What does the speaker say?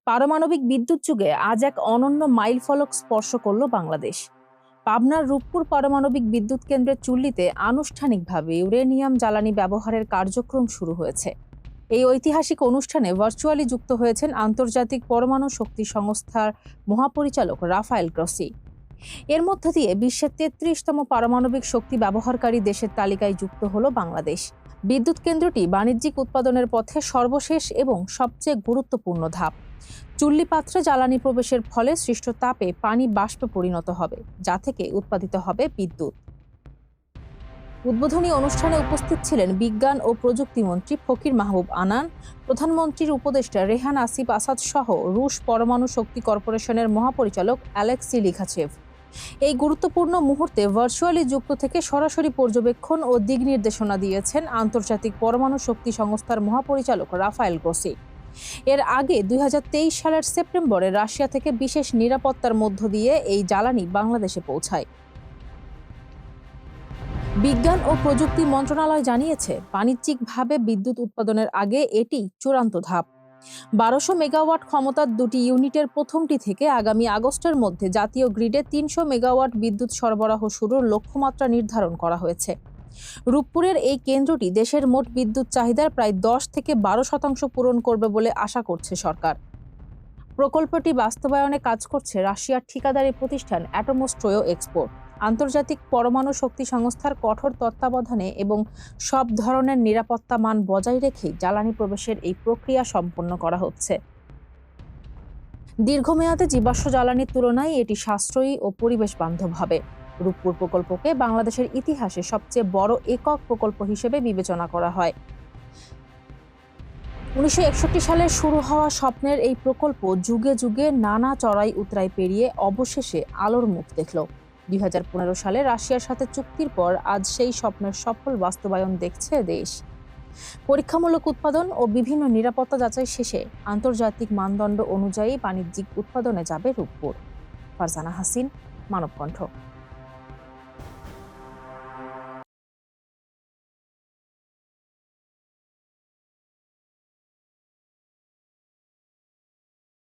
পারমাণবিক বিদ্যুৎ যুগে আজ এক অনন্য মাইলফলক স্পর্শ করল বাংলাদেশ। পাবনার রূপপুর পারমাণবিক বিদ্যুৎ কেন্দ্রের চুল্লিতে আনুষ্ঠানিকভাবে ইউরেনিয়াম জ্বালানি ব্যবহারের কার্যক্রম শুরু হয়েছে। এই ঐতিহাসিক অনুষ্ঠানে ভার্চুয়ালি যুক্ত হয়েছেন আন্তর্জাতিক পরমাণু শক্তি সংস্থার মহাপরিচালক রাফায়েল গ্রসি। এর মধ্য দিয়ে বিশ্বের ৩৩তম পারমাণবিক শক্তি ব্যবহারকারী দেশের তালিকায় যুক্ত হল বাংলাদেশ। বিদ্যুৎ কেন্দ্রটি বাণিজ্যিক উৎপাদনের পথে সর্বশেষ এবং সবচেয়ে গুরুত্বপূর্ণ ধাপ। চুল্লি পাত্রে জ্বালানি প্রবেশের ফলে সৃষ্ট তাপে পানি বাষ্পে পরিণত হবে, যা থেকে উৎপাদিত হবে বিদ্যুৎ। উদ্বোধনী অনুষ্ঠানে উপস্থিত ছিলেন বিজ্ঞান ও প্রযুক্তি মন্ত্রী ফকির মাহবুব আনান, প্রধানমন্ত্রীর উপদেষ্টা রেহান আসিফ আসাদ সহ রুশ পরমাণু শক্তি কর্পোরেশনের মহাপরিচালক অ্যালেক্সি লিখাচেভ। এই গুরুত্বপূর্ণ মুহূর্তে ভার্চুয়ালি যুক্ত থেকে সরাসরি পর্যবেক্ষণ ও দিক নির্দেশনা দিয়েছেন আন্তর্জাতিক পরমাণু শক্তি সংস্থার মহাপরিচালক রাফায়েল গ্রসি। এর আগে ২০২৩ সালের সেপ্টেম্বরে রাশিয়া থেকে বিশেষ নিরাপত্তার মধ্য দিয়ে এই জ্বালানি বাংলাদেশে পৌঁছায়। বিজ্ঞান ও প্রযুক্তি মন্ত্রণালয় জানিয়েছে, বাণিজ্যিকভাবে বিদ্যুৎ উৎপাদনের আগে এটি চূড়ান্ত ধাপ। ১২০০ মেগাওয়াট ক্ষমতার দুটি ইউনিটের প্রথমটি থেকে আগামী আগস্টের মধ্যে জাতীয় গ্রিডে ৩০০ মেগাওয়াট বিদ্যুৎ সরবরাহ শুরুর লক্ষ্যমাত্রা নির্ধারণ করা হয়েছে। রূপপুরের এই কেন্দ্রটি দেশের মোট বিদ্যুৎ চাহিদার প্রায় ১০ থেকে ১২% পূরণ করবে বলে আশা করছে সরকার। প্রকল্পটি বাস্তবায়নে কাজ করছে রাশিয়ার ঠিকাদারি প্রতিষ্ঠান অ্যাটমোস্ট্রোয় এক্সপোর্ট। আন্তর্জাতিক পরমাণু শক্তি সংস্থার কঠোর তত্ত্বাবধানে এবং সব ধরনের নিরাপত্তা মান বজায় রেখে জ্বালানি প্রবেশের এই প্রক্রিয়া সম্পন্ন করা হচ্ছে। দীর্ঘমেয়াদে জীবাশ্ম জ্বালানির তুলনায় এটি সাশ্রয়ী ও পরিবেশ বান্ধব হবে। রূপপুর প্রকল্পকে বাংলাদেশের ইতিহাসে সবচেয়ে বড় একক প্রকল্প হিসেবে বিবেচনা করা হয়। ১৯৬১ সালে শুরু হওয়া স্বপ্নের এই প্রকল্প যুগে যুগে নানা চড়াই উতরাই পেরিয়ে অবশেষে আলোর মুখ দেখল। ২০১৫ সালে রাশিয়ার সাথে চুক্তির পর আজ সেই স্বপ্নের সফল বাস্তবায়ন দেখছে দেশ। পরীক্ষামূলক উৎপাদন ও বিভিন্ন নিরাপত্তা যাচাই শেষে আন্তর্জাতিক মানদণ্ড অনুযায়ী বাণিজ্যিক উৎপাদনে যাবে রূপপুর। ফারজানা হাসিন, মানবকণ্ঠ।